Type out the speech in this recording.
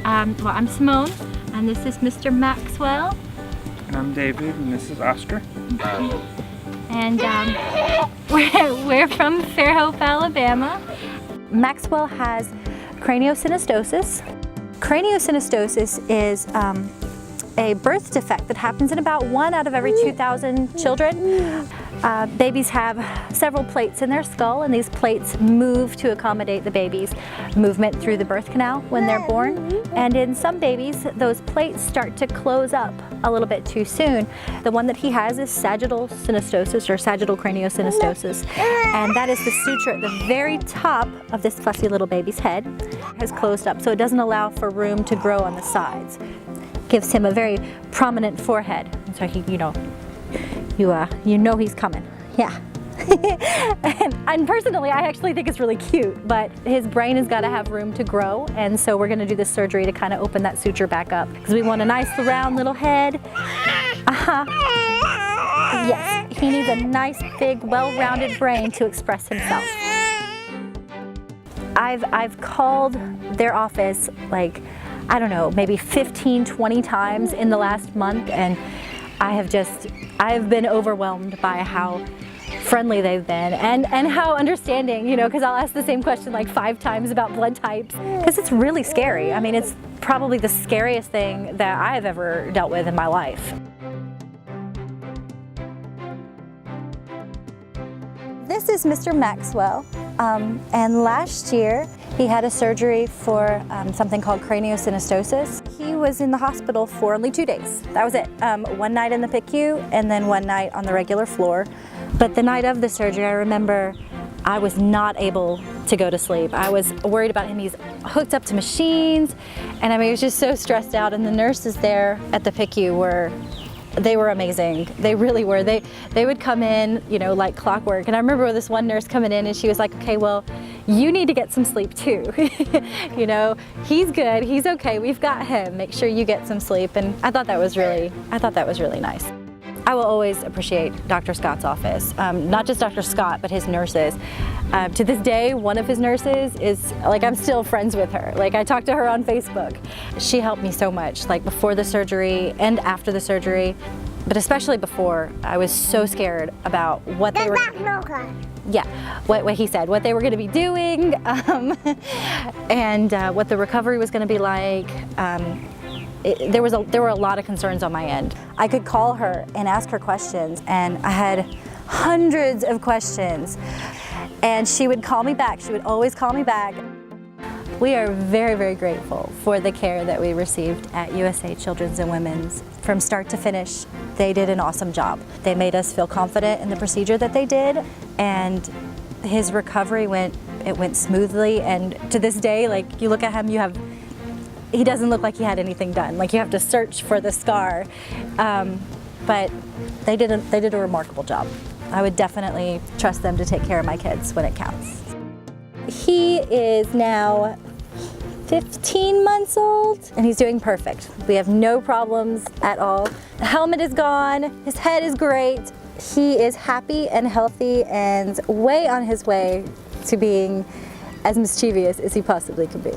Well, I'm Simone, and this is Mr. Maxwell. And I'm David, and this is Oscar. And we're from Fairhope, Alabama. Maxwell has craniosynostosis. Craniosynostosis is a birth defect that happens in about 1 out of every 2,000 children. Babies have several plates in their skull, and these plates move to accommodate the baby's movement through the birth canal when they're born. And in some babies, those plates start to close up a little bit too soon. The one that he has is sagittal synostosis, or sagittal craniosynostosis, and that is the suture at the very top of this fussy little baby's head has closed up, so it doesn't allow for room to grow on the sides. Gives him a very prominent forehead, so he, you know he's coming. Yeah. and personally, I actually think it's really cute, but his brain has got to have room to grow, and so we're going to do this surgery to kind of open that suture back up, because we want a nice round little head. Yes, he needs a nice big well-rounded brain to express himself. I've called their office like, I don't know, maybe 15, 20 times in the last month, and I've been overwhelmed by how friendly they've been and how understanding, because I'll ask the same question like 5 times about blood types, because it's really scary. I mean, it's probably the scariest thing that I've ever dealt with in my life. This is Mr. Maxwell, and last year he had a surgery for something called craniosynostosis. He was in the hospital for only 2 days. That was it. 1 night in the PICU and then 1 night on the regular floor. But the night of the surgery, I remember I was not able to go to sleep. I was worried about him. He's hooked up to machines, and I mean, he was just so stressed out. And the nurses there at the PICU were amazing. They really were. They would come in, like clockwork. And I remember this one nurse coming in, and she was like, "Okay, well, you need to get some sleep too. He's good. He's okay. We've got him. Make sure you get some sleep." And I thought that was really nice. I will always appreciate Dr. Scott's office. Not just Dr. Scott, but his nurses. To this day, one of his nurses is, I'm still friends with her. I talk to her on Facebook. She helped me so much, before the surgery and after the surgery, but especially before. I was so scared about what they were... Yeah, what he said, what they were going to be doing, and what the recovery was going to be like. There were a lot of concerns on my end. I could call her and ask her questions, and I had hundreds of questions, and she would call me back. She would always call me back. We are very, very grateful for the care that we received at USA Children's and Women's. From start to finish, they did an awesome job. They made us feel confident in the procedure that they did, and his recovery went smoothly. And to this day, you look at him, he doesn't look like he had anything done. You have to search for the scar, but they did a remarkable job. I would definitely trust them to take care of my kids when it counts. He is now 15 months old, and he's doing perfect. We have no problems at all. The helmet is gone, his head is great. He is happy and healthy and way on his way to being as mischievous as he possibly could be.